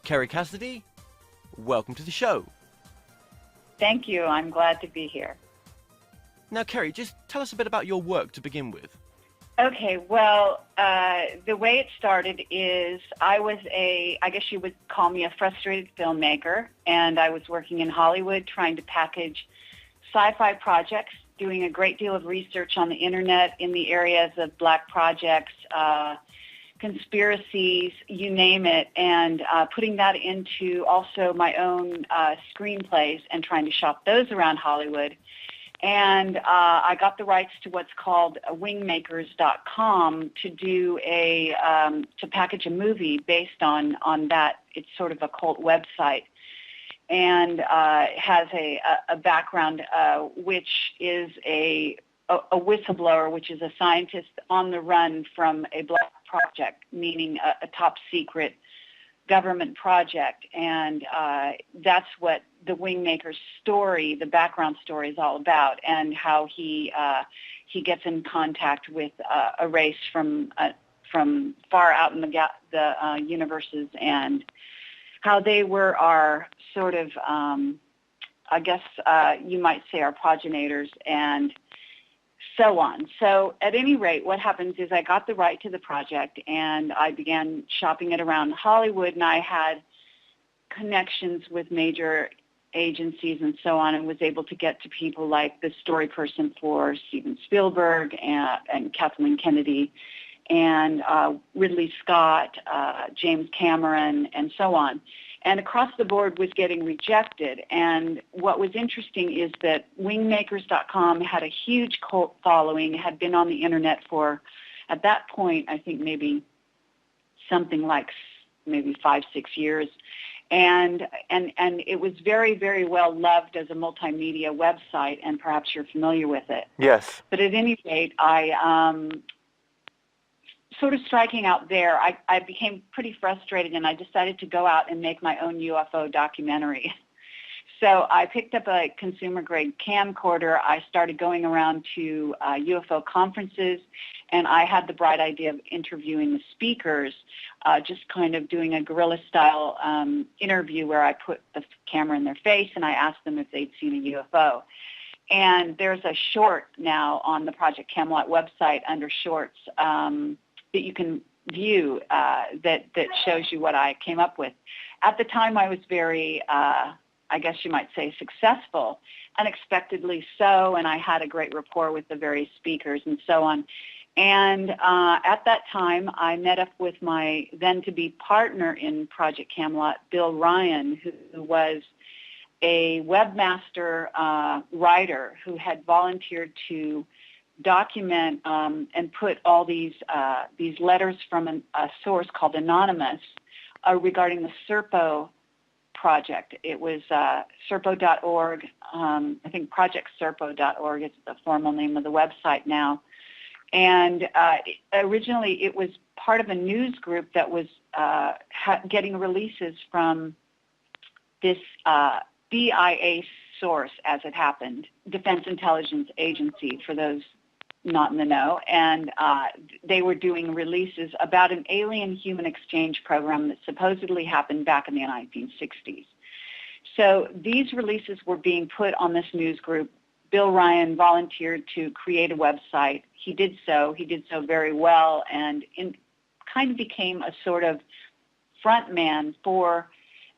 Kerry Cassidy, welcome to the show. Thank you. I'm glad to be here. Now, Kerry, just tell us a bit about your work to begin with. Okay, well, the way it started is I guess you would call me a frustrated filmmaker, and I was working in Hollywood trying to package sci-fi projects, doing a great deal of research on the internet in the areas of black projects, conspiracies, you name it, and putting that into also my own screenplays and trying to shop those around Hollywood. And I got the rights to what's called wingmakers.com to do to package a movie based on that. It's sort of a cult website, and has a background which is a whistleblower, which is a scientist on the run from a black project, meaning a top secret government project, and that's what the Wingmaker's story, the background story, is all about, and how he gets in contact with a race from far out in the universes, and how they were our sort of, I guess you might say, our progenitors, and so on. So at any rate, what happens is I got the right to the project, and I began shopping it around Hollywood, and I had connections with major agencies and so on, and was able to get to people like the story person for Steven Spielberg and Kathleen Kennedy and Ridley Scott, James Cameron, and so on. And across the board was getting rejected. And what was interesting is that wingmakers.com had a huge cult following, had been on the internet for, at that point, I think maybe something like maybe 5-6 years. And it was very, very well loved as a multimedia website, and perhaps you're familiar with it. Yes. But at any rate, sort of striking out there, I became pretty frustrated, and I decided to go out and make my own UFO documentary. So I picked up a consumer-grade camcorder. I started going around to UFO conferences, and I had the bright idea of interviewing the speakers, just kind of doing a guerrilla-style interview where I put the camera in their face and I asked them if they'd seen a UFO. And there's a short now on the Project Camelot website under shorts that you can view that shows you what I came up with. At the time, I was very, I guess you might say, successful, unexpectedly so, and I had a great rapport with the various speakers and so on. And at that time, I met up with my then-to-be partner in Project Camelot, Bill Ryan, who was a webmaster writer who had volunteered to document and put all these letters from a source called Anonymous regarding the Serpo project. It was serpo.org. I think projectserpo.org is the formal name of the website now. And originally it was part of a news group that was getting releases from this DIA source, as it happened, Defense Intelligence Agency, for those not in the know, and they were doing releases about an alien-human exchange program that supposedly happened back in the 1960s. So these releases were being put on this news group. Bill Ryan volunteered to create a website. He did so very well, and kind of became a sort of front man for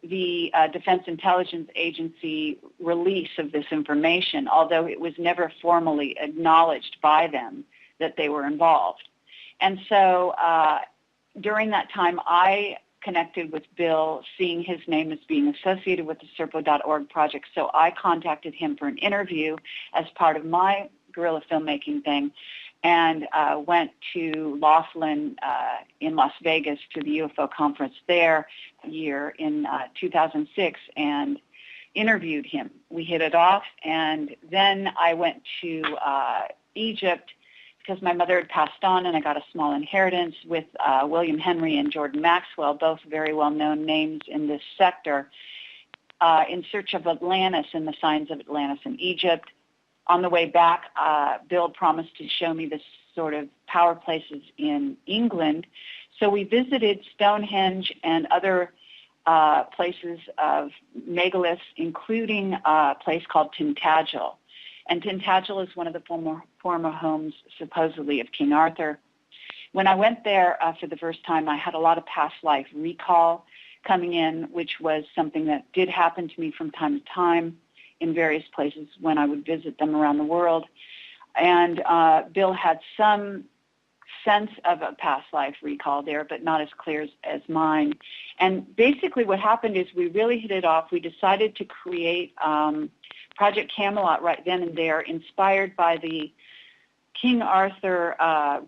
the Defense Intelligence Agency release of this information, although it was never formally acknowledged by them that they were involved. And so during that time, I connected with Bill, seeing his name as being associated with the Serpo.org project, so I contacted him for an interview as part of my guerrilla filmmaking thing, and went to Laughlin in Las Vegas to the UFO conference there year in 2006 and interviewed him. We hit it off, and then I went to Egypt because my mother had passed on, and I got a small inheritance with William Henry and Jordan Maxwell, both very well-known names in this sector, in search of Atlantis and the signs of Atlantis in Egypt. On the way back, Bill promised to show me the sort of power places in England. So we visited Stonehenge and other places of megaliths, including a place called Tintagel. And Tintagel is one of the former homes, supposedly, of King Arthur. When I went there for the first time, I had a lot of past life recall coming in, which was something that did happen to me from time to time in various places when I would visit them around the world. And Bill had some sense of a past life recall there, but not as clear as mine. And basically what happened is we really hit it off. We decided to create Project Camelot right then and there, inspired by the King Arthur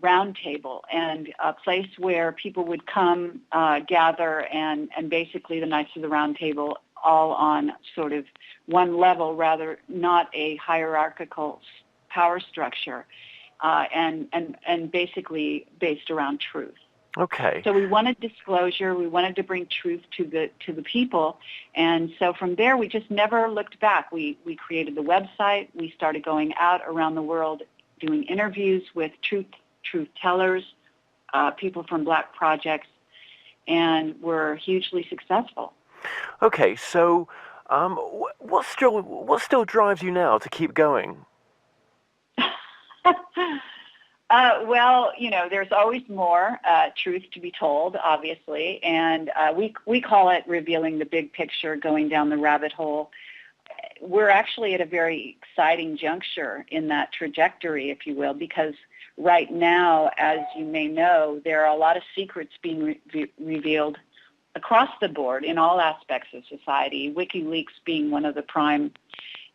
round table, and a place where people would come, gather, and basically the Knights of the Round Table all on sort of one level, rather not a hierarchical power structure, and basically based around truth. Okay. So we wanted disclosure. We wanted to bring truth to the people, and so from there we just never looked back. We created the website. We started going out around the world doing interviews with truth tellers, people from Black projects, and we're hugely successful. Okay, so what still drives you now to keep going? Well, there's always more truth to be told, obviously, and we call it revealing the big picture, going down the rabbit hole. We're actually at a very exciting juncture in that trajectory, if you will, because right now, as you may know, there are a lot of secrets being revealed across the board in all aspects of society, WikiLeaks being one of the prime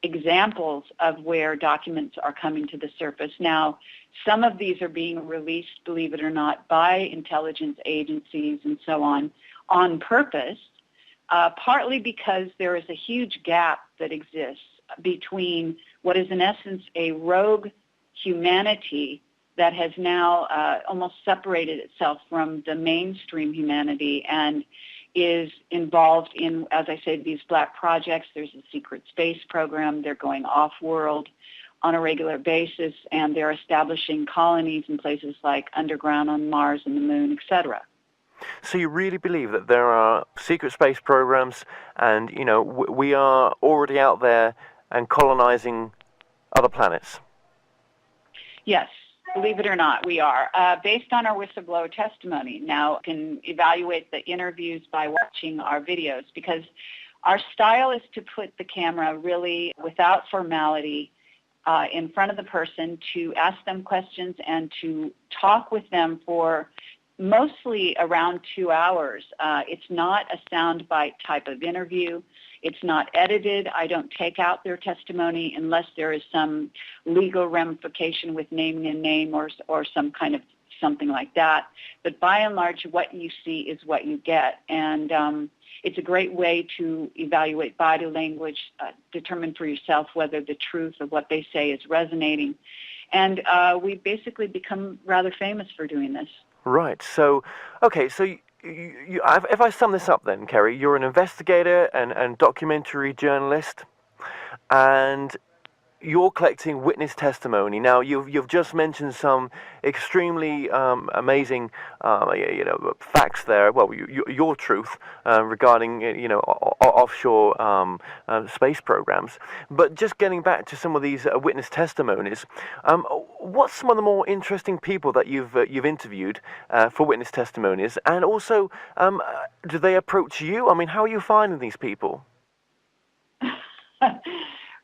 examples of where documents are coming to the surface. Now, some of these are being released, believe it or not, by intelligence agencies and so on purpose, partly because there is a huge gap that exists between what is in essence a rogue humanity that has now almost separated itself from the mainstream humanity and is involved in, as I said, these Black projects. There's a secret space program. They're going off-world on a regular basis, and they're establishing colonies in places like underground on Mars and the Moon, etc. So you really believe that there are secret space programs and, we are already out there and colonizing other planets? Yes, believe it or not, we are. Based on our whistleblower testimony, now you can evaluate the interviews by watching our videos, because our style is to put the camera really without formality in front of the person, to ask them questions and to talk with them for mostly around 2 hours. It's not a soundbite type of interview. It's not edited. I don't take out their testimony unless there is some legal ramification with naming a name or some kind of something like that. But by and large, what you see is what you get. And it's a great way to evaluate body language, determine for yourself whether the truth of what they say is resonating. And we've basically become rather famous for doing this. Right. So, okay, so if I sum this up then, Kerry, you're an investigator and documentary journalist, and you're collecting witness testimony. Now, you've just mentioned some extremely amazing, facts there. Well, your truth regarding, offshore space programs. But just getting back to some of these witness testimonies, what's some of the more interesting people that you've interviewed for witness testimonies? And also, do they approach you? I mean, how are you finding these people?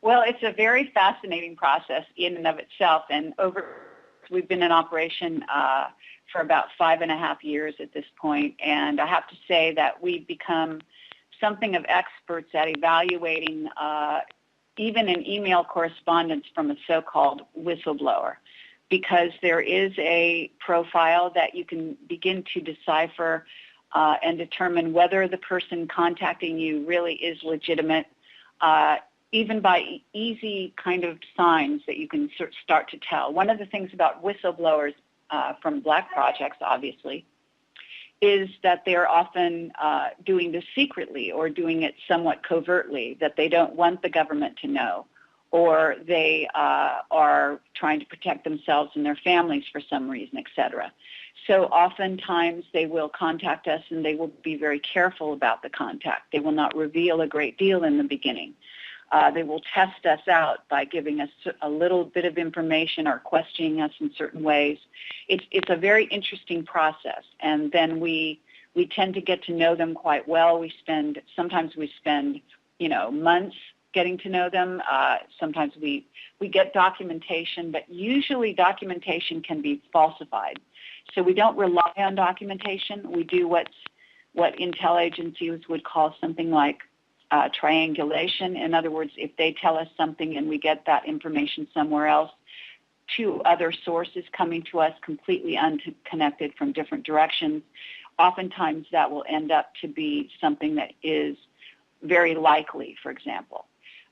Well, it's a very fascinating process in and of itself, and we've been in operation for about 5.5 years at this point, and I have to say that we've become something of experts at evaluating even an email correspondence from a so-called whistleblower, because there is a profile that you can begin to decipher and determine whether the person contacting you really is legitimate, even by easy kind of signs that you can start to tell. One of the things about whistleblowers from Black projects, obviously, is that they're often doing this secretly or doing it somewhat covertly, that they don't want the government to know, or they are trying to protect themselves and their families for some reason, etc. So oftentimes they will contact us and they will be very careful about the contact. They will not reveal a great deal in the beginning. They will test us out by giving us a little bit of information or questioning us in certain ways. It's a very interesting process, and then we tend to get to know them quite well. Sometimes we spend months getting to know them. Sometimes we get documentation, but usually documentation can be falsified. So we don't rely on documentation. We do what intel agencies would call something like triangulation. In other words, if they tell us something and we get that information somewhere else, two other sources coming to us completely unconnected from different directions, oftentimes that will end up to be something that is very likely, for example.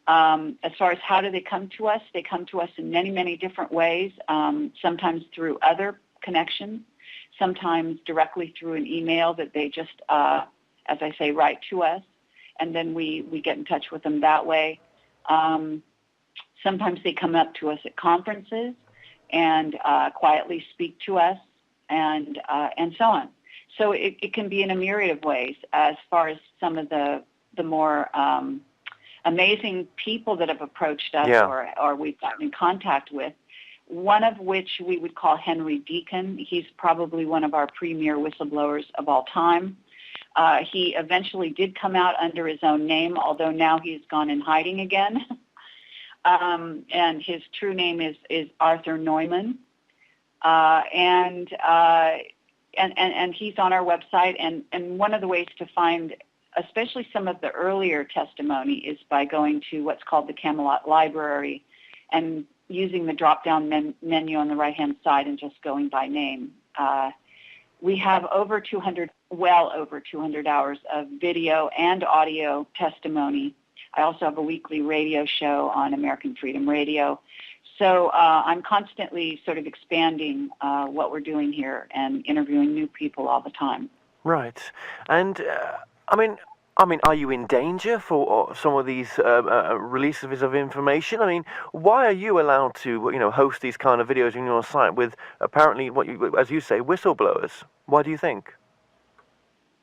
As far as how do they come to us in many, many different ways, sometimes through other connections, sometimes directly through an email that they just, as I say, write to us, and then we get in touch with them that way. Sometimes they come up to us at conferences and quietly speak to us, and so on. So it can be in a myriad of ways. As far as some of the more amazing people that have approached us, or we've gotten in contact with, one of which we would call Henry Deacon. He's probably one of our premier whistleblowers of all time. He eventually did come out under his own name, although now he's gone in hiding again. And his true name is Arthur Neumann. And he's on our website. And one of the ways to find, especially some of the earlier testimony, is by going to what's called the Camelot Library and using the drop-down menu on the right-hand side and just going by name. We have well over 200 hours of video and audio testimony. I also have a weekly radio show on American Freedom Radio. So I'm constantly sort of expanding what we're doing here and interviewing new people all the time. Right. And, I mean, are you in danger for some of these releases of information? I mean, why are you allowed to, host these kind of videos on your site with apparently, as you say, whistleblowers? Why do you think?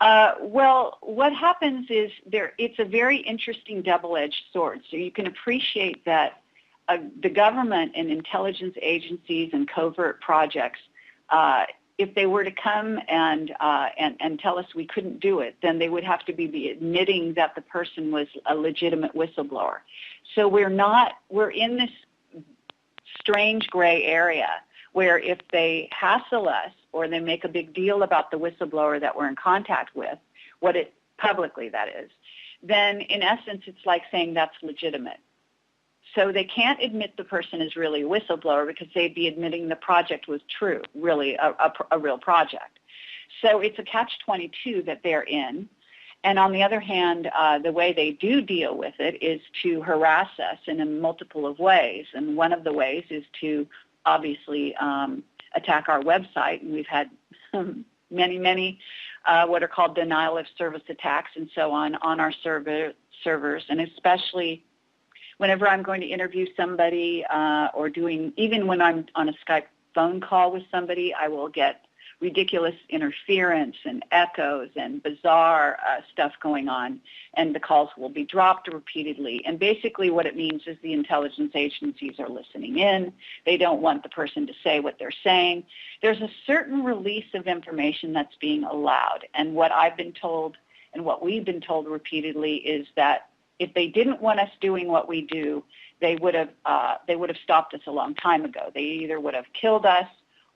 Well, what happens is it's a very interesting double-edged sword. So you can appreciate that the government and intelligence agencies and covert projects, if they were to come and tell us we couldn't do it, then they would have to be admitting that the person was a legitimate whistleblower. So we're in this strange gray area where if they hassle us or they make a big deal about the whistleblower that we're in contact with, publicly that is, then in essence it's like saying that's legitimate. So they can't admit the person is really a whistleblower because they'd be admitting the project was true, really a real project. So it's a catch-22 that they're in. And on the other hand, the way they do deal with it is to harass us in a multiple of ways. And one of the ways is to obviously attack our website. And we've had many what are called denial of service attacks and so on our servers, and especially whenever I'm going to interview somebody even when I'm on a Skype phone call with somebody, I will get ridiculous interference and echoes and bizarre stuff going on, and the calls will be dropped repeatedly. And basically what it means is the intelligence agencies are listening in. They don't want the person to say what they're saying. There's a certain release of information that's being allowed, and what I've been told and what we've been told repeatedly is that if they didn't want us doing what we do, they would have stopped us a long time ago. They either would have killed us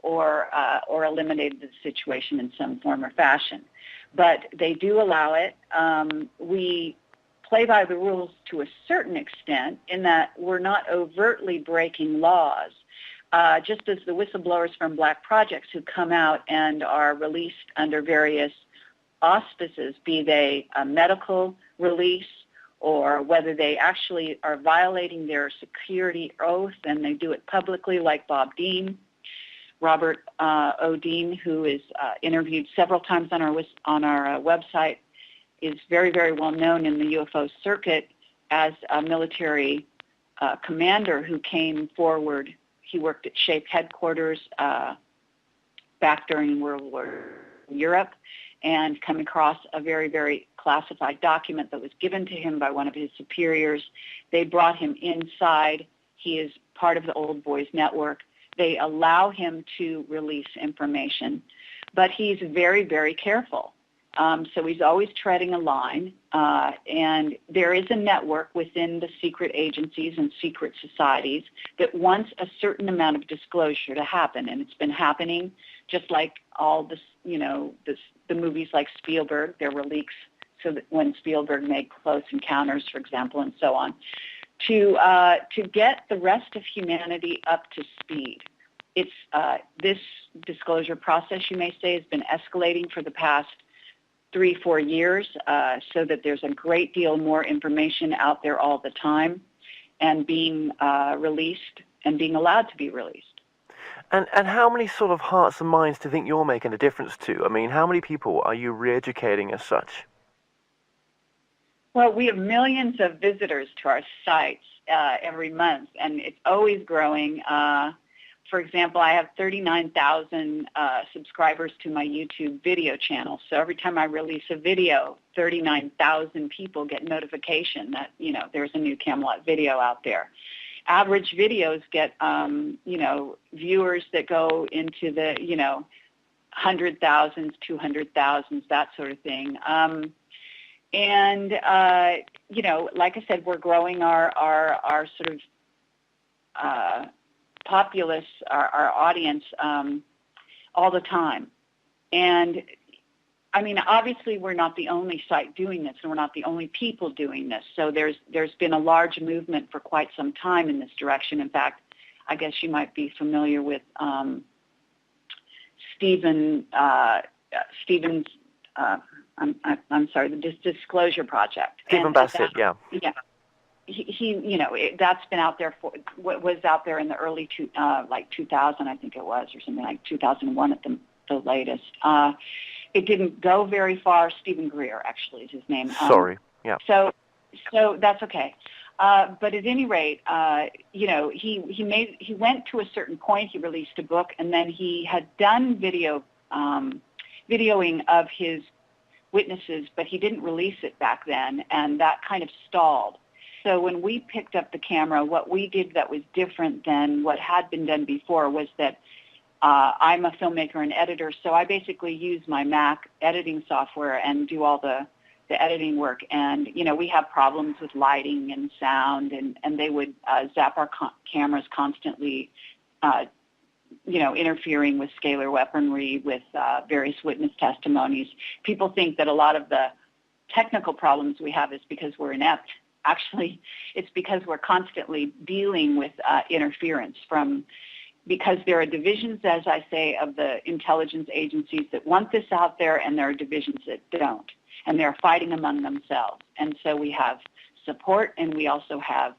or eliminated the situation in some form or fashion. But they do allow it. We play by the rules to a certain extent in that we're not overtly breaking laws. Just as the whistleblowers from Black projects who come out and are released under various auspices, be they a medical release or whether they actually are violating their security oath and they do it publicly, like Bob Dean, Robert O. Dean, who is interviewed several times on our website, is very, very well known in the UFO circuit as a military commander who came forward. He worked at SHAPE headquarters back during World War Europe, and come across a very, very classified document that was given to him by one of his superiors. They brought him inside. He is part of the Old Boys Network. They allow him to release information, but he's very, very careful. So he's always treading a line, and there is a network within the secret agencies and secret societies that wants a certain amount of disclosure to happen, and it's been happening just like all this, the movies like Spielberg. There were leaks so that when Spielberg made Close Encounters, for example, and so on, to get the rest of humanity up to speed. It's this disclosure process, you may say, has been escalating for the past 3-4 years, so that there's a great deal more information out there all the time and being released and being allowed to be released. And how many sort of hearts and minds do you think you're making a difference to? I mean, how many people are you re-educating as such? Well, we have millions of visitors to our sites every month, and it's always growing. For example, I have 39,000 subscribers to my YouTube video channel. So every time I release a video, 39,000 people get notification that, there's a new Camelot video out there. Average videos get, viewers that go into the, 100,000s, 200,000s, that sort of thing. Like I said, we're growing our sort of populace, our audience, all the time. And I mean, obviously we're not the only site doing this, and we're not the only people doing this. So there's been a large movement for quite some time in this direction. In fact, I guess you might be familiar with Stephen's I'm sorry, the Disclosure Project. Stephen Bassett, yeah. Yeah. That's been out there was out there in the early 2000, I think it was, or something like 2001 at the latest. It didn't go very far. Stephen Greer, actually, is his name. Sorry, yeah. So that's okay. But at any rate, he went to a certain point. He released a book, and then he had done videoing of his witnesses, but he didn't release it back then, and that kind of stalled. So when we picked up the camera, what we did that was different than what had been done before was that I'm a filmmaker and editor, so I basically use my Mac editing software and do all the editing work. And, we have problems with lighting and sound, and they would zap our cameras constantly, interfering with scalar weaponry, with various witness testimonies. People think that a lot of the technical problems we have is because we're inept. Actually, it's because we're constantly dealing with interference because there are divisions, as I say, of the intelligence agencies that want this out there, and there are divisions that don't, and they're fighting among themselves. And so we have support, and we also have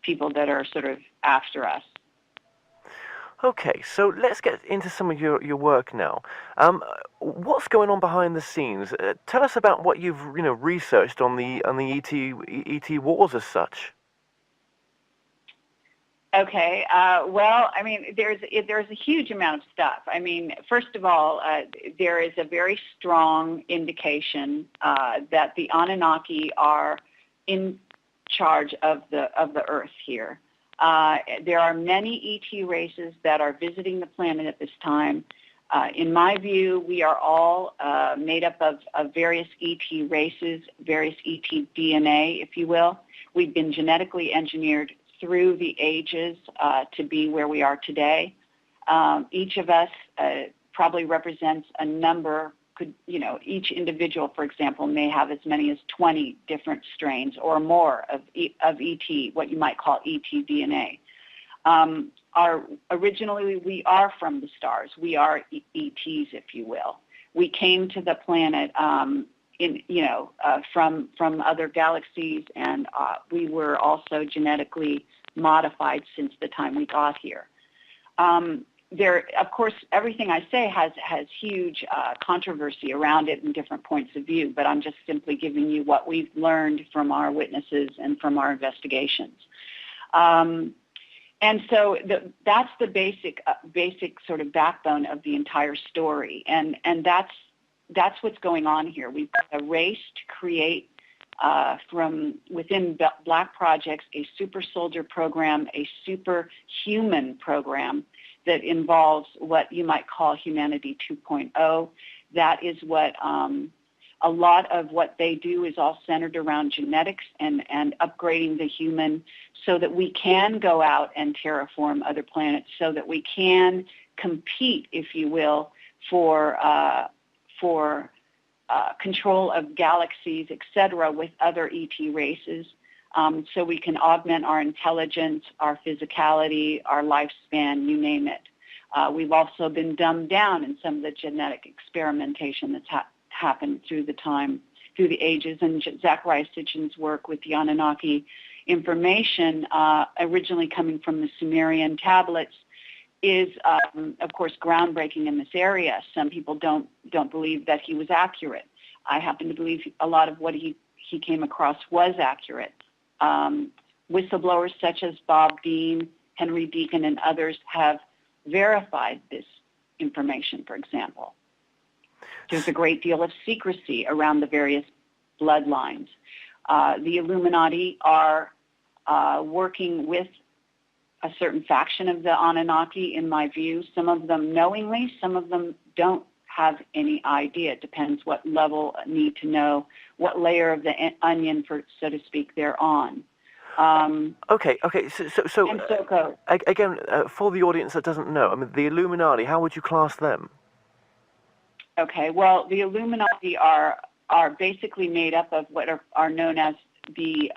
people that are sort of after us. Okay, so let's get into some of your work now. What's going on behind the scenes? Tell us about what you've researched on the ET wars as such. Okay. Well, I mean, there's a huge amount of stuff. I mean, first of all, there is a very strong indication that the Anunnaki are in charge of the Earth here. There are many ET races that are visiting the planet at this time. In my view, we are all made up of various ET races, various ET DNA, if you will. We've been genetically engineered through the ages to be where we are today. Each of us probably represents a number. Each individual, for example, may have as many as 20 different strains or more of ET, what you might call ET DNA. Originally, we are from the stars. We are ETs, if you will. We came to the planet from other galaxies, and we were also genetically modified since the time we got here. Of course, everything I say has huge controversy around it and different points of view, but I'm just simply giving you what we've learned from our witnesses and from our investigations. And so that's the basic sort of backbone of the entire story, and that's what's going on here. We've got a race to create from within Black projects a super soldier program, a superhuman program that involves what you might call humanity 2.0. That is what a lot of what they do is all centered around genetics and upgrading the human so that we can go out and terraform other planets, so that we can compete, if you will, for control of galaxies, etc., with other ET races, so we can augment our intelligence, our physicality, our lifespan, you name it. We've also been dumbed down in some of the genetic experimentation that's happened through the ages. And Zecharia Sitchin's work with the Anunnaki information, originally coming from the Sumerian tablets, is, of course, groundbreaking in this area. Some people don't believe that he was accurate. I happen to believe a lot of what he came across was accurate. Whistleblowers such as Bob Dean, Henry Deacon, and others have verified this information, for example. There's a great deal of secrecy around the various bloodlines. The Illuminati are working with a certain faction of the Anunnaki, in my view. Some of them knowingly, some of them don't have any idea. It depends what level, need to know, what layer of the onion, so to speak, they're on. Okay. So again, for the audience that doesn't know, I mean, the Illuminati, how would you class them? Okay, well, the Illuminati are basically made up of what are known as the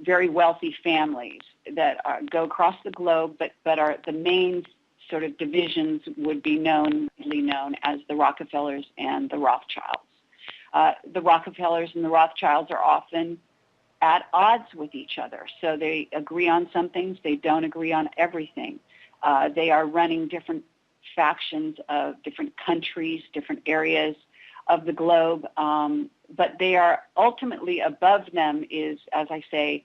very wealthy families that go across the globe, but are the main sort of divisions would be known as the Rockefellers and the Rothschilds. The Rockefellers and the Rothschilds are often at odds with each other, so they agree on some things, they don't agree on everything. They are running different factions of different countries, different areas of the globe, but they are ultimately above them is, as I say,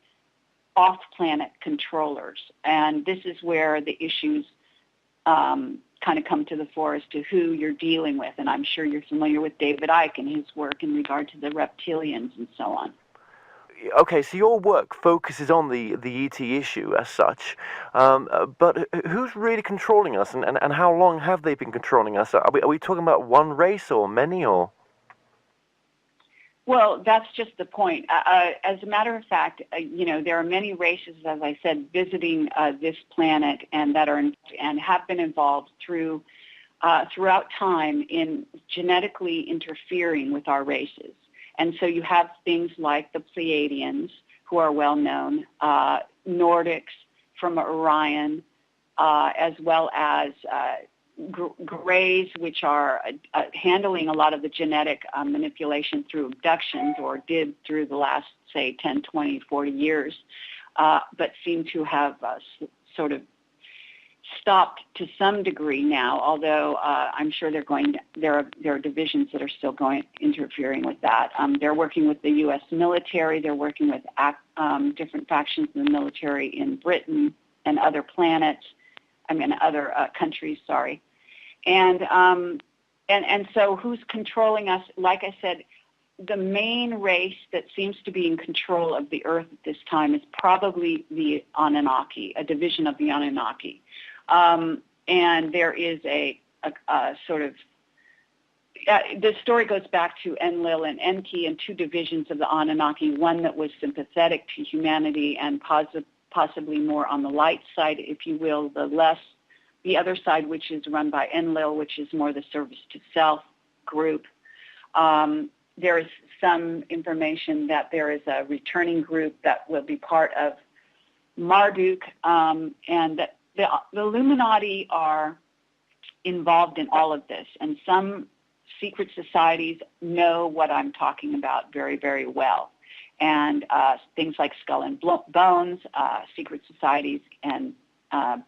off-planet controllers. And this is where the issues kind of come to the fore as to who you're dealing with. And I'm sure you're familiar with David Icke and his work in regard to the reptilians and so on. Okay, so your work focuses on the ET issue as such, but who's really controlling us, and how long have they been controlling us? Are we talking about one race or many, or? Well, that's just the point. As a matter of fact, there are many races, as I said, visiting this planet and that are and have been involved throughout time in genetically interfering with our races. And so you have things like the Pleiadians, who are well known, Nordics from Orion, as well as Greys, which are handling a lot of the genetic manipulation through abductions, or did through the last, say, 10, 20, 40 years, but seem to have sort of stopped to some degree now, although I'm sure there are divisions that are still interfering with that. They're working with the U.S. military. They're working with different factions in the military in Britain and other other countries, sorry. And so who's controlling us? Like I said, the main race that seems to be in control of the Earth at this time is probably the Anunnaki, a division of the Anunnaki. And there is a sort of, the story goes back to Enlil and Enki and two divisions of the Anunnaki, one that was sympathetic to humanity and possibly more on the light side, if you will, the other side, which is run by Enlil, which is more the service to self group. There is some information that there is a returning group that will be part of Marduk, and that the Illuminati are involved in all of this, and some secret societies know what I'm talking about very, very well. And things like Skull and Bones, secret societies, and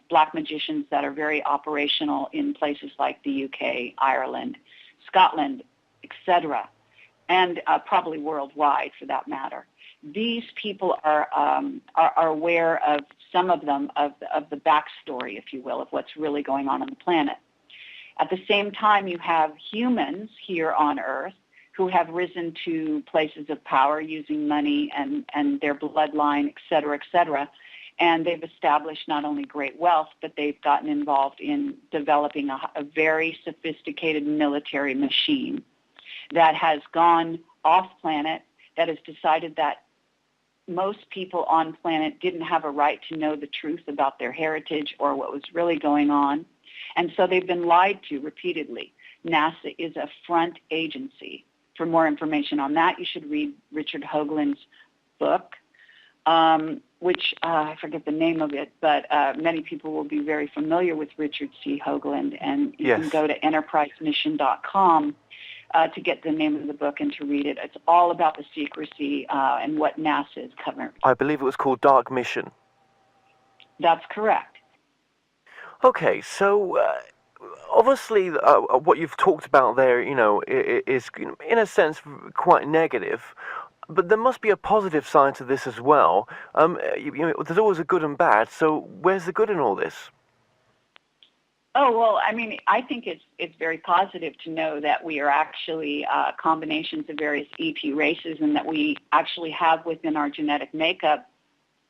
black magicians that are very operational in places like the UK, Ireland, Scotland, etc. and probably worldwide for that matter. These people are aware of some of them of the backstory, if you will, of what's really going on the planet. At the same time, you have humans here on Earth who have risen to places of power using money and their bloodline, et cetera, and they've established not only great wealth, but they've gotten involved in developing a very sophisticated military machine that has gone off-planet, that has decided that most people on planet didn't have a right to know the truth about their heritage or what was really going on. And so they've been lied to repeatedly. NASA is a front agency. For more information on that, you should read Richard Hoagland's book, which I forget the name of it, but many people will be very familiar with Richard C. Hoagland. And you can go to enterprisemission.com to get the name of the book and to read it. It's all about the secrecy and what NASA is covering. I believe it was called Dark Mission. That's correct. Okay, so obviously what you've talked about there, is in a sense quite negative, but there must be a positive side to this as well. There's always a good and bad, so where's the good in all this? Oh, well, I mean, I think it's very positive to know that we are actually combinations of various ET races and that we actually have within our genetic makeup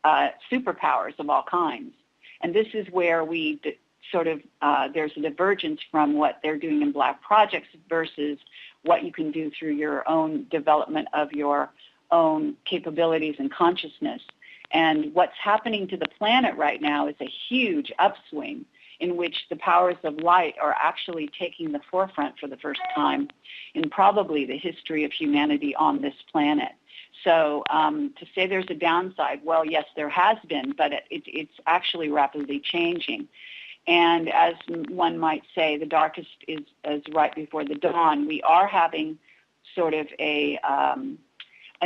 superpowers of all kinds. And this is where we there's a divergence from what they're doing in Black Projects versus what you can do through your own development of your own capabilities and consciousness. And what's happening to the planet right now is a huge upswing in which the powers of light are actually taking the forefront for the first time in probably the history of humanity on this planet. So to say there's a downside, well, yes, there has been, but it's actually rapidly changing. And as one might say, the darkest is right before the dawn. We are having sort of a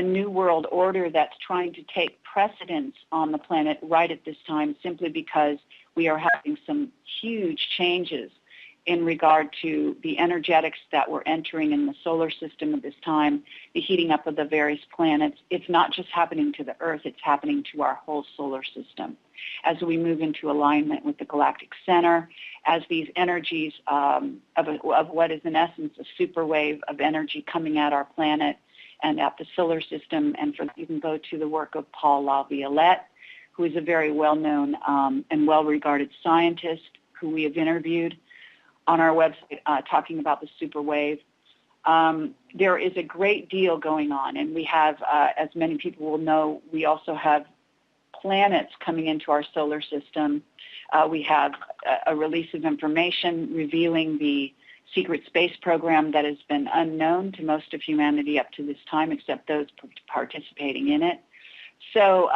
new world order that's trying to take precedence on the planet right at this time simply because we are having some huge changes in regard to the energetics that we're entering in the solar system at this time, the heating up of the various planets. It's not just happening to the Earth, it's happening to our whole solar system. As we move into alignment with the galactic center, as these energies of what is in essence a super wave of energy coming at our planet and at the solar system, and you can go to the work of Paul LaViolette, who is a very well-known and well-regarded scientist who we have interviewed on our website talking about the super wave. There is a great deal going on, and we have, as many people will know, we also have planets coming into our solar system. We have a release of information revealing the secret space program that has been unknown to most of humanity up to this time, except those participating in it. So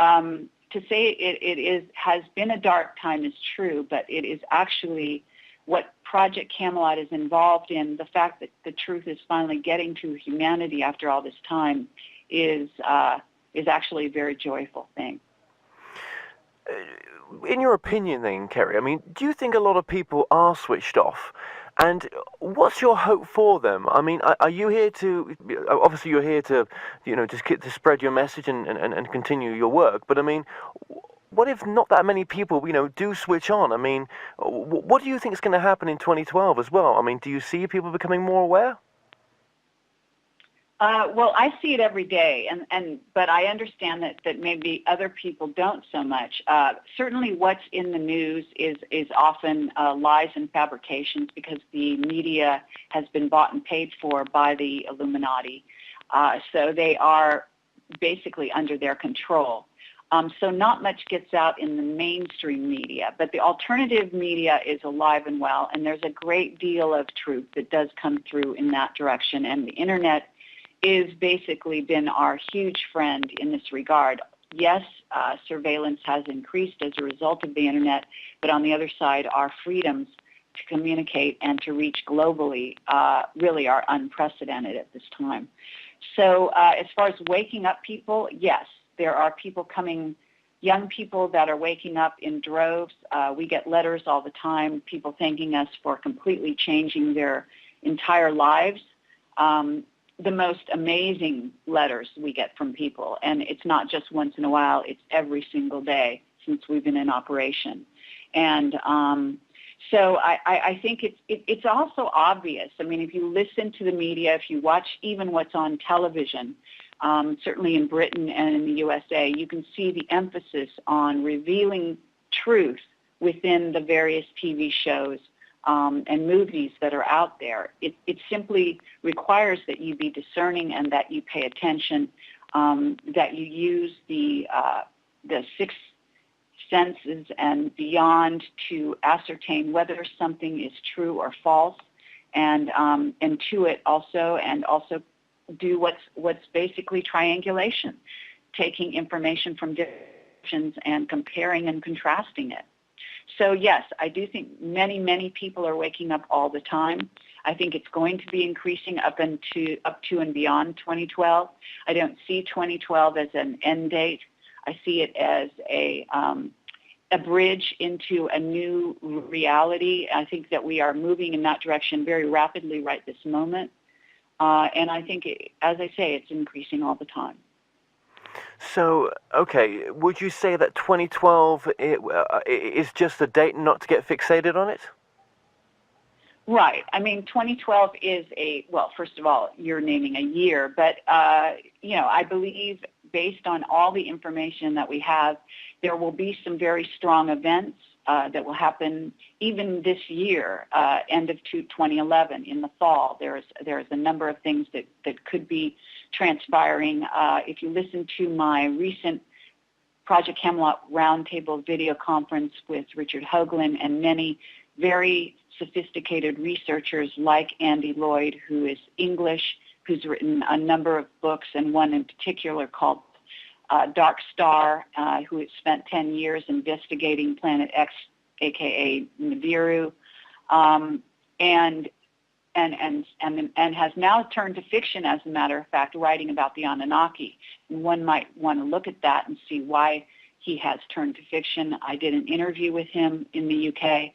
to say it has been a dark time is true, but it is actually what Project Camelot is involved in. The fact that the truth is finally getting to humanity after all this time is actually a very joyful thing. In your opinion then, Kerry, I mean, do you think a lot of people are switched off? And what's your hope for them? I mean, are you here to, obviously you're here to, just to spread your message and continue your work, but I mean, what if not that many people, do switch on? I mean, what do you think is going to happen in 2012 as well? I mean, do you see people becoming more aware? Well, I see it every day, but I understand that maybe other people don't so much. Certainly what's in the news is often lies and fabrications because the media has been bought and paid for by the Illuminati. So they are basically under their control. So not much gets out in the mainstream media, but the alternative media is alive and well, and there's a great deal of truth that does come through in that direction, and the Internet is basically been our huge friend in this regard. Yes, surveillance has increased as a result of the Internet, but on the other side, our freedoms to communicate and to reach globally really are unprecedented at this time. So as far as waking up people, yes, there are people coming, young people that are waking up in droves. We get letters all the time, people thanking us for completely changing their entire lives. the most amazing letters we get from people. And it's not just once in a while, it's every single day since we've been in operation. And so I think it's also obvious. I mean, if you listen to the media, if you watch even what's on television, certainly in Britain and in the USA, you can see the emphasis on revealing truth within the various TV shows and movies that are out there. It simply requires that you be discerning and that you pay attention, that you use the sixth senses and beyond to ascertain whether something is true or false, and intuit also, and also do what's basically triangulation, taking information from different options and comparing and contrasting it. So yes, I do think many, many people are waking up all the time. I think it's going to be increasing up to and beyond 2012. I don't see 2012 as an end date. I see it as a bridge into a new reality. I think that we are moving in that direction very rapidly right this moment. And I think, as I say, it's increasing all the time. So, okay, would you say that 2012 is just a date not to get fixated on it? Right. I mean, 2012 is well, first of all, you're naming a year, but, I believe based on all the information that we have, there will be some very strong events that will happen even this year, end of 2011, in the fall. There's a number of things that could be transpiring. If you listen to my recent Project Camelot roundtable video conference with Richard Hoagland and many very sophisticated researchers like Andy Lloyd, who is English, who's written a number of books, and one in particular called Dark Star, who has spent 10 years investigating Planet X, aka Nibiru, and has now turned to fiction, as a matter of fact, writing about the Anunnaki. And one might want to look at that and see why he has turned to fiction. I did an interview with him in the UK.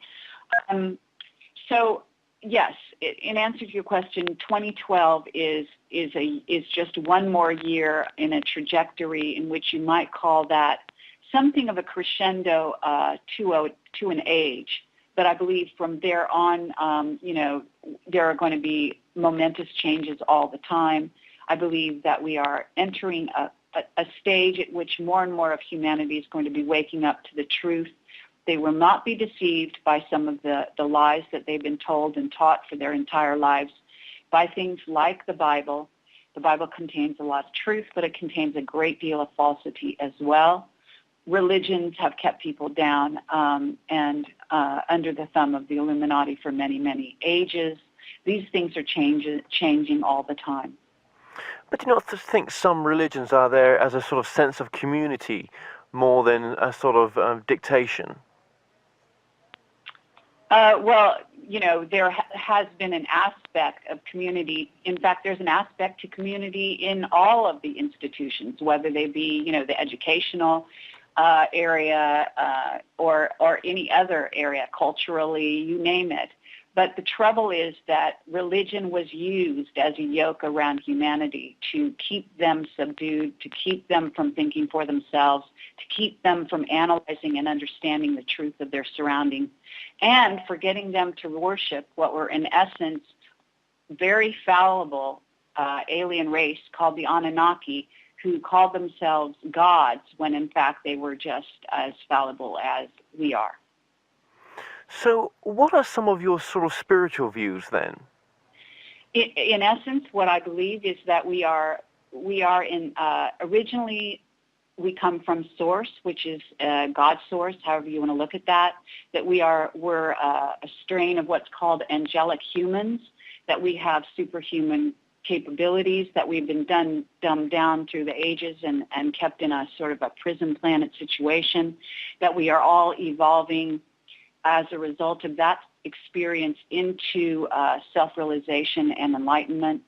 So yes, in answer to your question, 2012 is just one more year in a trajectory in which you might call that something of a crescendo to an age. But I believe from there on, there are going to be momentous changes all the time. I believe that we are entering a stage at which more and more of humanity is going to be waking up to the truth. They will not be deceived by some of the lies that they've been told and taught for their entire lives by things like the Bible. The Bible contains a lot of truth, but it contains a great deal of falsity as well. Religions have kept people down and under the thumb of the Illuminati for many, many ages. These things are changing all the time. But do you not think some religions are there as a sort of sense of community more than a sort of dictation? Well, there has been an aspect of community. In fact, there's an aspect to community in all of the institutions, whether they be, the educational area or any other area, culturally, you name it. But the trouble is that religion was used as a yoke around humanity to keep them subdued, to keep them from thinking for themselves, to keep them from analyzing and understanding the truth of their surroundings, and for getting them to worship what were, in essence, very fallible alien race called the Anunnaki, who called themselves gods when, in fact, they were just as fallible as we are. So what are some of your sort of spiritual views then? In essence, what I believe is that we are in, originally we come from source, which is God's source, however you want to look at that, that we're a strain of what's called angelic humans, that we have superhuman capabilities, that we've been dumbed down through the ages and kept in a sort of a prison planet situation, that we are all evolving as a result of that experience into self-realization and enlightenment,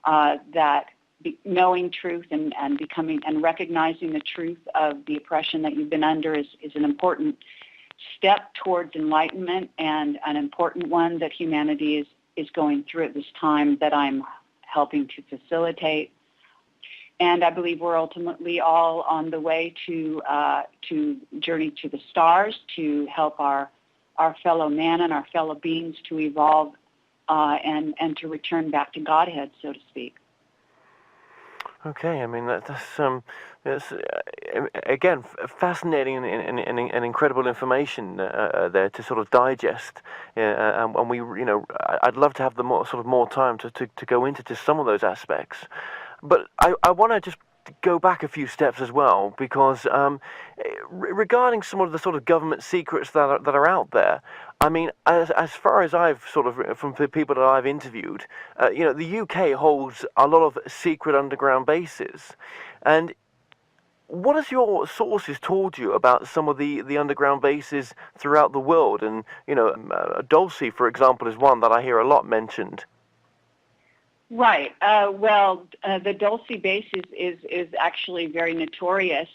that knowing truth and becoming and recognizing the truth of the oppression that you've been under is an important step towards enlightenment, and an important one that humanity is going through at this time that I'm helping to facilitate. And I believe we're ultimately all on the way to journey to the stars, to help our fellow man and our fellow beings to evolve and to return back to Godhead, so to speak. Okay, I mean that's again fascinating and incredible information there to sort of digest, and we I'd love to have the more time to go into just some of those aspects, but I want to just go back a few steps as well, because regarding some of the sort of government secrets that are out there, I mean, as far as I've sort of, from the people that I've interviewed, the UK holds a lot of secret underground bases. And what has your sources told you about some of the underground bases throughout the world? And, Dulce, for example, is one that I hear a lot mentioned. Right. The Dulce base is actually very notorious.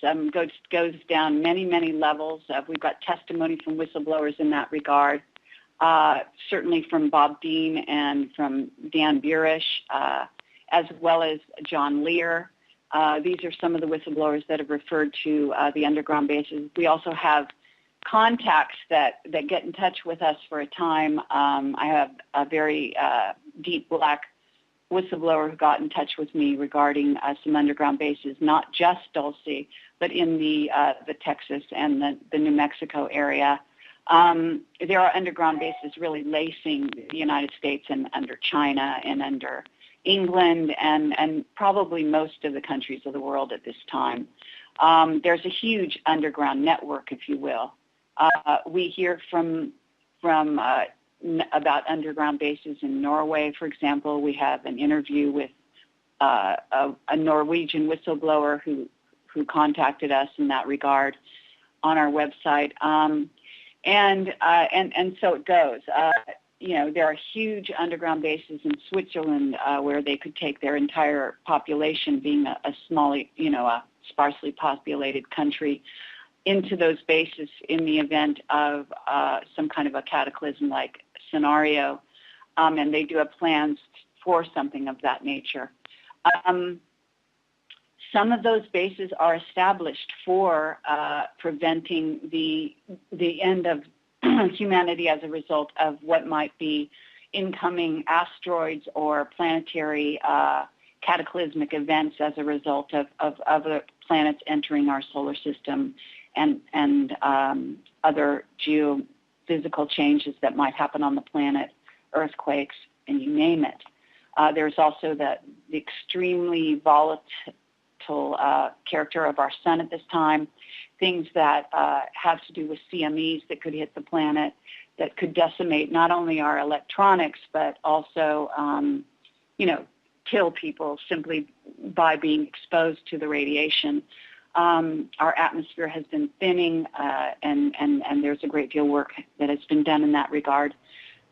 Goes down many levels. We've got testimony from whistleblowers in that regard. Certainly from Bob Dean and from Dan Burish, as well as John Lear. These are some of the whistleblowers that have referred to the underground bases. We also have contacts that get in touch with us for a time. I have a very deep black whistleblower who got in touch with me regarding some underground bases, not just Dulce, but in the Texas and the New Mexico area. There are underground bases really lacing the United States and under China and under England and probably most of the countries of the world at this time. There's a huge underground network, if you will. We hear from about underground bases in Norway, for example. We have an interview with a Norwegian whistleblower who contacted us in that regard on our website. And so it goes. There are huge underground bases in Switzerland where they could take their entire population, being a small, a sparsely populated country, into those bases in the event of some kind of a cataclysm-like scenario, and they do have plans for something of that nature. Some of those bases are established for preventing the end of humanity as a result of what might be incoming asteroids or planetary cataclysmic events as a result of other planets entering our solar system and other geophysical changes that might happen on the planet, earthquakes, and you name it. There's also the extremely volatile character of our sun at this time, things that have to do with CMEs that could hit the planet, that could decimate not only our electronics, but also, kill people simply by being exposed to the radiation. Our atmosphere has been thinning, and there's a great deal of work that has been done in that regard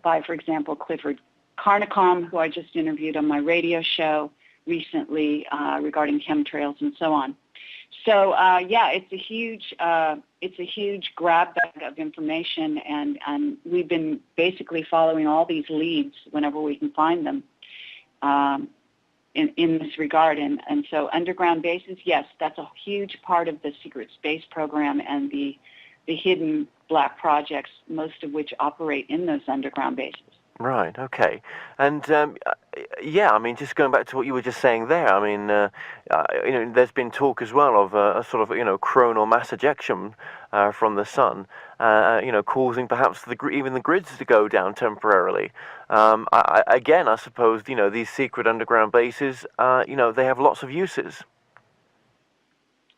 by, for example, Clifford Carnicom, who I just interviewed on my radio show recently regarding chemtrails and so on. So it's a huge grab bag of information, and we've been basically following all these leads whenever we can find them in this regard. And so underground bases, yes, that's a huge part of the secret space program and the hidden black projects, most of which operate in those underground bases. Right. Okay. And I mean, just going back to what you were just saying there. I mean, there's been talk as well of a sort of coronal mass ejection from the sun, causing perhaps even the grids to go down temporarily. I suppose these secret underground bases, they have lots of uses.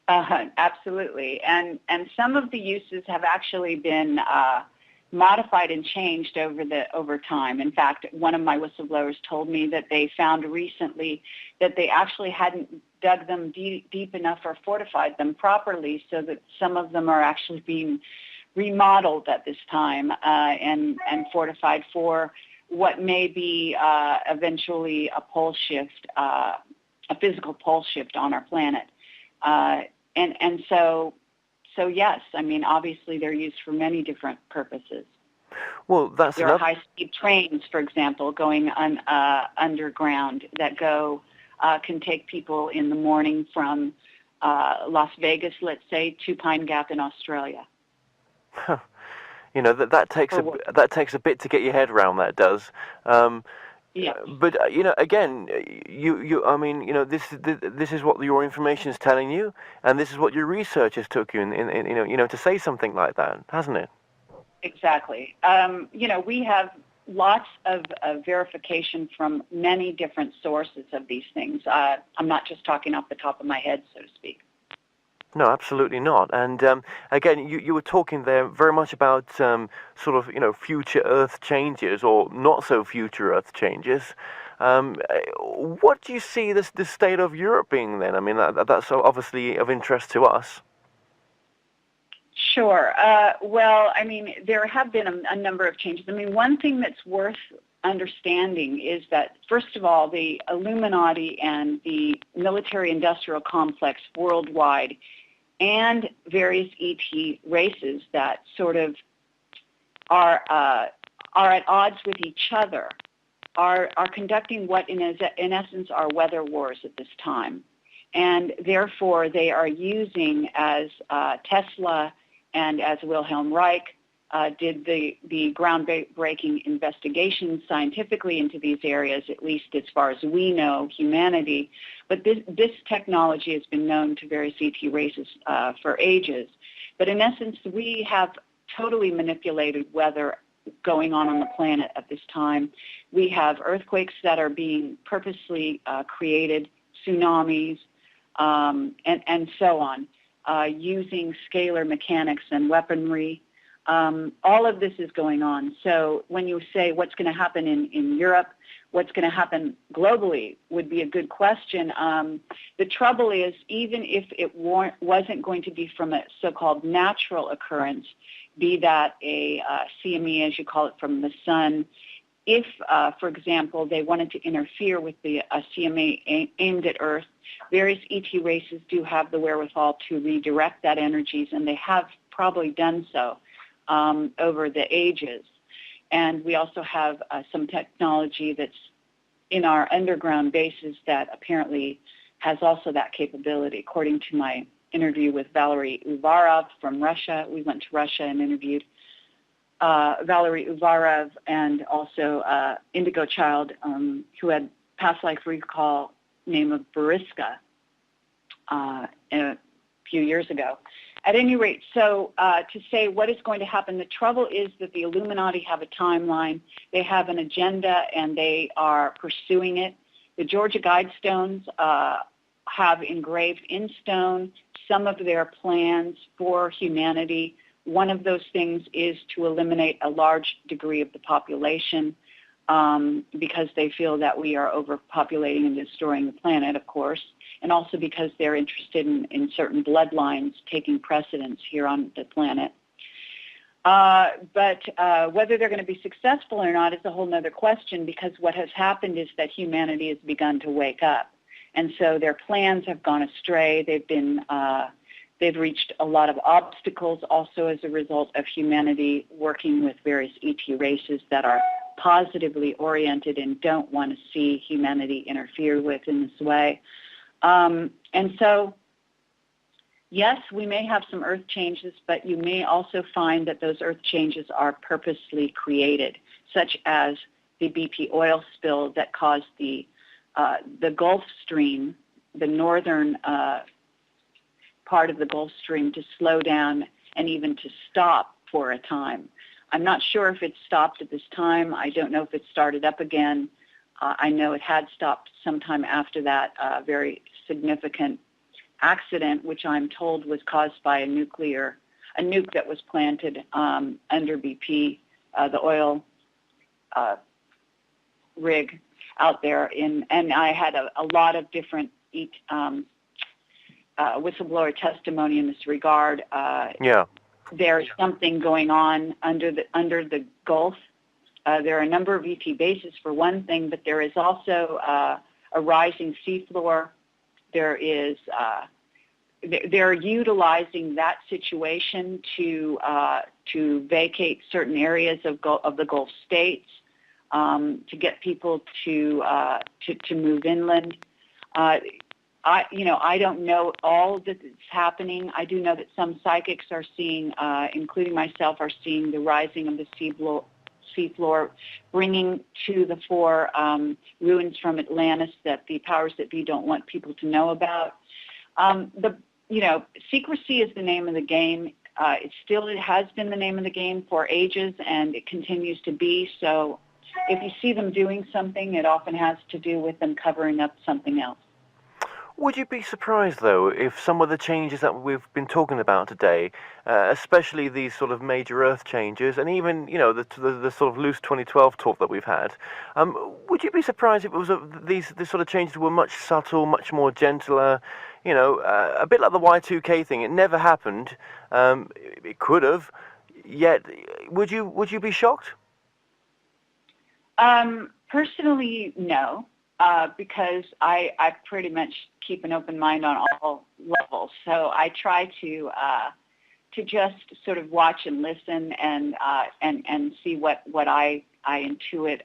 Absolutely, and some of the uses have actually been modified and changed over time. In fact, one of my whistleblowers told me that they found recently that they actually hadn't dug them deep enough or fortified them properly, so that some of them are actually being remodeled at this time and fortified for what may be eventually a pole shift, a physical pole shift on our planet. So yes, I mean, obviously they're used for many different purposes. Well, that's There are enough. high-speed trains, for example, going underground that can take people in the morning from Las Vegas, let's say, to Pine Gap in Australia. You know that For work. takes a bit to get your head around. That does. Um, Yes. but you know, again, I mean, you know, this is what your information is telling you, and this is what your researchers took you in you know, to say something like that, hasn't it? Exactly. We have lots of verification from many different sources of these things. I'm not just talking off the top of my head, so to speak. No, absolutely not. And again, you were talking there very much about sort of, you know, future Earth changes or not so future Earth changes. What do you see the state of Europe being then? I mean, that's obviously of interest to us. Sure. Well, I mean, there have been a number of changes. I mean, one thing that's worth understanding is that, first of all, the Illuminati and the military-industrial complex worldwide and various ET races that sort of are at odds with each other are conducting what in essence are weather wars at this time. And therefore, they are using, as Tesla and as Wilhelm Reich did the groundbreaking investigations scientifically into these areas, at least as far as we know, humanity. But this technology has been known to various ET races for ages. But in essence, we have totally manipulated weather going on the planet at this time. We have earthquakes that are being purposely created, tsunamis, and so on, using scalar mechanics and weaponry. All of this is going on. So when you say what's going to happen in Europe, what's going to happen globally would be a good question. The trouble is, even if it wasn't going to be from a so-called natural occurrence, be that a CME, as you call it, from the sun, if, for example, they wanted to interfere with the CMA aimed at Earth, various ET races do have the wherewithal to redirect that energies, and they have probably done so over the ages. And we also have some technology that's in our underground bases that apparently has also that capability. According to my interview with Valery Uvarov from Russia, we went to Russia and interviewed Valery Uvarov and also Indigo Child, who had past life recall name of Boriska a few years ago. At any rate, so to say what is going to happen, the trouble is that the Illuminati have a timeline, they have an agenda, and they are pursuing it. The Georgia Guidestones have engraved in stone some of their plans for humanity. One of those things is to eliminate a large degree of the population because they feel that we are overpopulating and destroying the planet, of course, and also because they're interested in certain bloodlines taking precedence here on the planet. But whether they're going to be successful or not is a whole other question, because what has happened is that humanity has begun to wake up. And so their plans have gone astray. They've reached a lot of obstacles also as a result of humanity working with various ET races that are positively oriented and don't want to see humanity interfered with in this way. And so, yes, we may have some earth changes, but you may also find that those earth changes are purposely created, such as the BP oil spill that caused the Gulf Stream, the northern part of the Gulf Stream, to slow down and even to stop for a time. I'm not sure if it stopped at this time. I don't know if it started up again. I know it had stopped sometime after that very significant accident, which I'm told was caused by a nuke that was planted under BP, the oil rig out there. And I had a lot of different whistleblower testimony in this regard. Yeah. There's something going on under the Gulf. There are a number of ET bases for one thing, but there is also a rising seafloor. There is they're utilizing that situation to vacate certain areas of the Gulf states, to get people to move inland. I don't know all that's happening. I do know that some psychics are seeing, including myself, are seeing the rising of the seafloor, bringing to the fore ruins from Atlantis that the powers that be don't want people to know about. Secrecy is the name of the game. It has been the name of the game for ages, and it continues to be. So if you see them doing something, it often has to do with them covering up something else. Would you be surprised, though, if some of the changes that we've been talking about today, especially these sort of major Earth changes, and even, the sort of loose 2012 talk that we've had, would you be surprised if it was these sort of changes were much subtle, much more gentler, a bit like the Y2K thing? It never happened. It could have. Yet, would you be shocked? Personally, no. Because I pretty much keep an open mind on all levels. So I try to just sort of watch and listen and see what I intuit.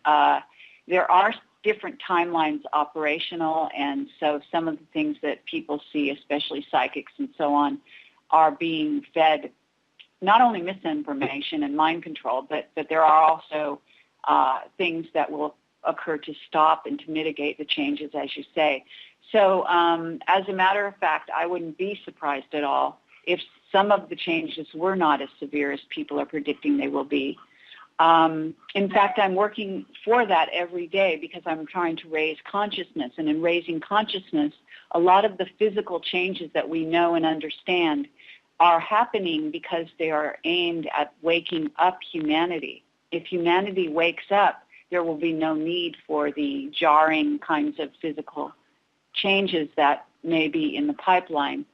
There are different timelines operational, and so some of the things that people see, especially psychics and so on, are being fed not only misinformation and mind control, but there are also things that will occur to stop and to mitigate the changes, as you say. So as a matter of fact, I wouldn't be surprised at all if some of the changes were not as severe as people are predicting they will be. In fact, I'm working for that every day because I'm trying to raise consciousness. And in raising consciousness, a lot of the physical changes that we know and understand are happening because they are aimed at waking up humanity. If humanity wakes up, there will be no need for the jarring kinds of physical changes that may be in the pipeline.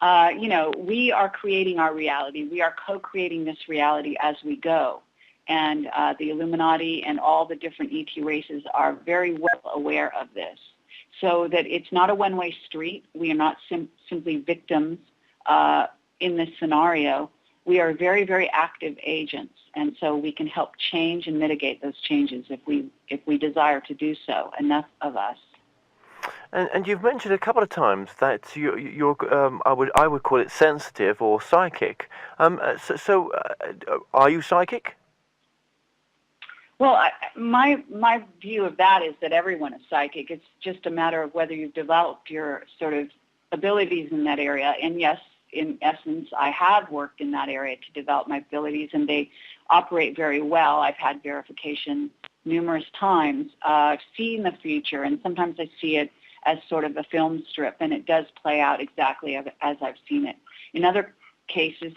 We are creating our reality. We are co-creating this reality as we go. And the Illuminati and all the different ET races are very well aware of this. So that it's not a one-way street. We are not simply victims in this scenario. We are very, very active agents, and so we can help change and mitigate those changes if we desire to do so. Enough of us. And you've mentioned a couple of times that you're I would call it sensitive or psychic. So are you psychic? Well, my view of that is that everyone is psychic. It's just a matter of whether you've developed your sort of abilities in that area. And yes, in essence, I have worked in that area to develop my abilities, and they operate very well. I've had verification numerous times. I've seen the future, and sometimes I see it as sort of a film strip, and it does play out exactly as I've seen it. In other cases,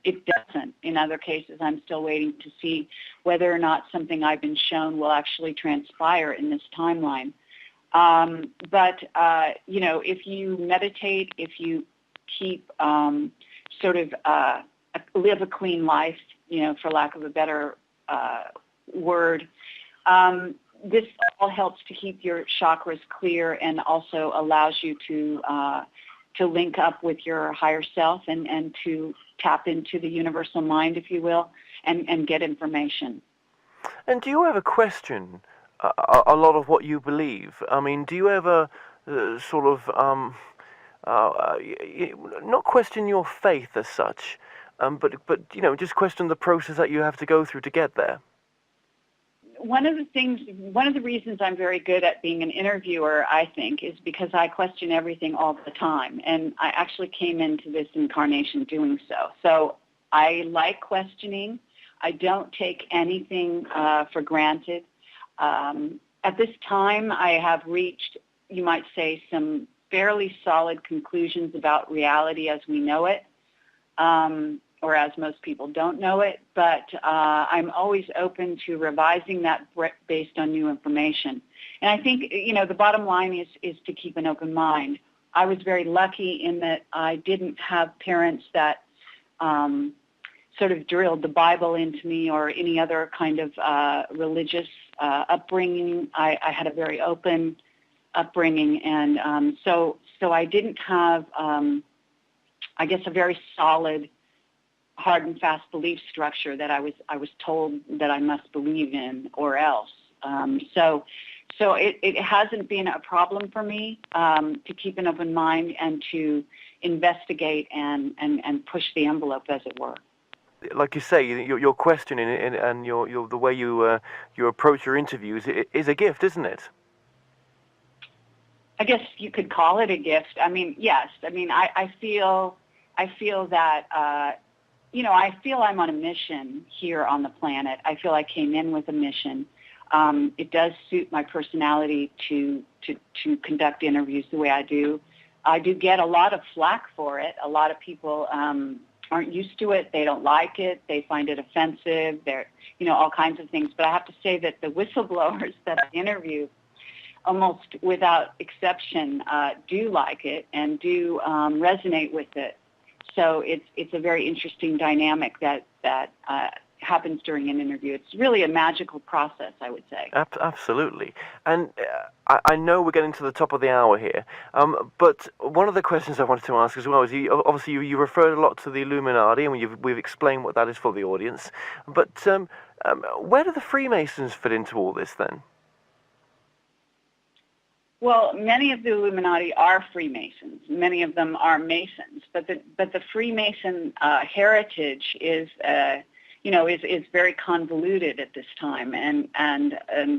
it doesn't. In other cases, I'm still waiting to see whether or not something I've been shown will actually transpire in this timeline. But if you meditate, if you keep live a clean life, for lack of a better word. This all helps to keep your chakras clear and also allows you to link up with your higher self and to tap into the universal mind, if you will, and get information. And do you ever question a lot of what you believe? I mean, do you ever not question your faith as such, but just question the process that you have to go through to get there? One of the reasons I'm very good at being an interviewer, I think, is because I question everything all the time, and I actually came into this incarnation doing so. So I like questioning. I don't take anything for granted. At this time, I have reached, you might say, some fairly solid conclusions about reality as we know it, or as most people don't know it, but I'm always open to revising that based on new information. And I think, the bottom line is to keep an open mind. I was very lucky in that I didn't have parents that sort of drilled the Bible into me or any other kind of religious upbringing. I had a very open upbringing, and so I didn't have I guess, a very solid, hard and fast belief structure that I was told that I must believe in or else. So it hasn't been a problem for me to keep an open mind and to investigate and push the envelope, as it were. Like you say, your questioning and the way you approach your interviews is a gift, isn't it? I guess you could call it a gift. I mean, yes. I mean, I feel that, I feel I'm on a mission here on the planet. I feel I came in with a mission. It does suit my personality to conduct interviews the way I do. I do get a lot of flack for it. A lot of people aren't used to it. They don't like it. They find it offensive. They're, all kinds of things. But I have to say that the whistleblowers that I interview, almost without exception, do like it and do resonate with it. So it's a very interesting dynamic that happens during an interview. It's really a magical process, I would say. Absolutely. And I know we're getting to the top of the hour here, but one of the questions I wanted to ask as well is, obviously you referred a lot to the Illuminati, and we've explained what that is for the audience, but where do the Freemasons fit into all this then? Well, many of the Illuminati are Freemasons. Many of them are Masons, but the Freemason heritage is very convoluted at this time, and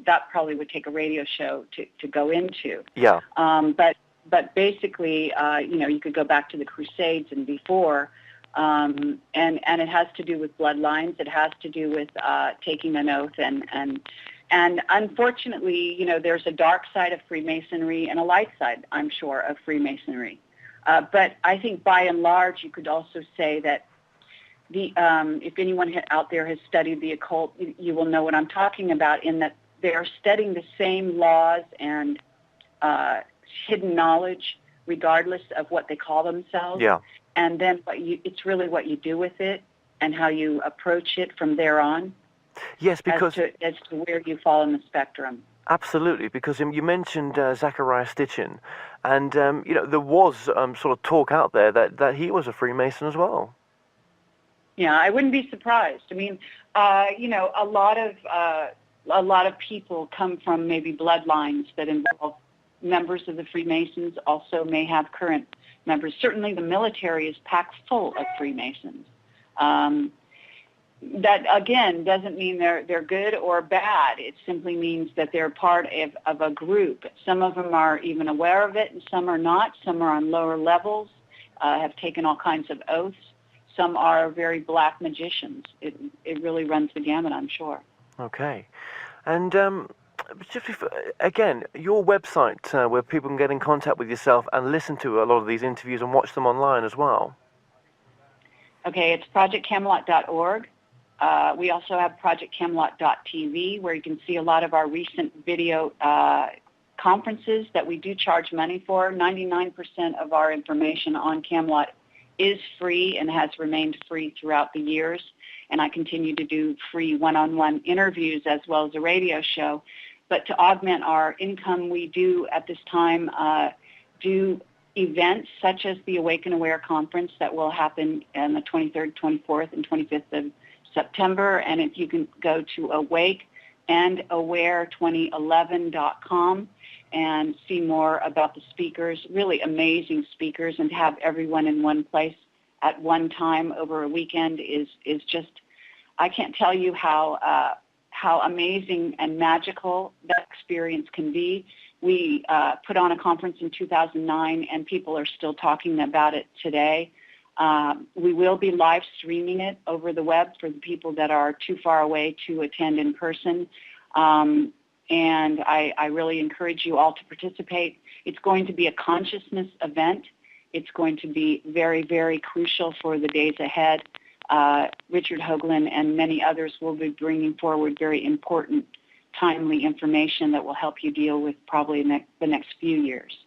that probably would take a radio show to go into. Yeah. But basically, you could go back to the Crusades and before, and it has to do with bloodlines. It has to do with taking an oath and unfortunately, there's a dark side of Freemasonry and a light side, I'm sure, of Freemasonry. But I think by and large, you could also say that if anyone out there has studied the occult, you will know what I'm talking about, in that they're studying the same laws and hidden knowledge, regardless of what they call themselves. Yeah. And then it's really what you do with it and how you approach it from there on. Yes, because as to where you fall in the spectrum. Absolutely, because you mentioned Zachariah Stitchin, and there was sort of talk out there that he was a Freemason as well. Yeah, I wouldn't be surprised. I mean, a lot of people come from maybe bloodlines that involve members of the Freemasons. Also, may have current members. Certainly, the military is packed full of Freemasons. That, again, doesn't mean they're good or bad. It simply means that they're part of a group. Some of them are even aware of it, and some are not. Some are on lower levels, have taken all kinds of oaths. Some are very black magicians. It really runs the gamut, I'm sure. Okay. And again, your website where people can get in contact with yourself and listen to a lot of these interviews and watch them online as well. Okay, it's projectcamelot.org. We also have projectcamelot.tv, where you can see a lot of our recent video conferences that we do charge money for. 99% of our information on Camelot is free and has remained free throughout the years. And I continue to do free one-on-one interviews as well as a radio show. But to augment our income, we do at this time do events such as the Awaken Aware Conference that will happen on the 23rd, 24th, and 25th of September. And if you can go to awakeandaware2011.com and see more about the speakers, really amazing speakers, and have everyone in one place at one time over a weekend is just, I can't tell you how amazing and magical that experience can be. We put on a conference in 2009, and people are still talking about it today. We will be live streaming it over the web for the people that are too far away to attend in person. And I really encourage you all to participate. It's going to be a consciousness event. It's going to be very, very crucial for the days ahead. Richard Hoagland and many others will be bringing forward very important, timely information that will help you deal with probably the next few years.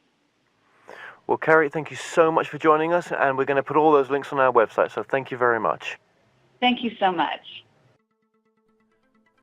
Well, Carrie, thank you so much for joining us, and we're going to put all those links on our website, so thank you very much. Thank you so much.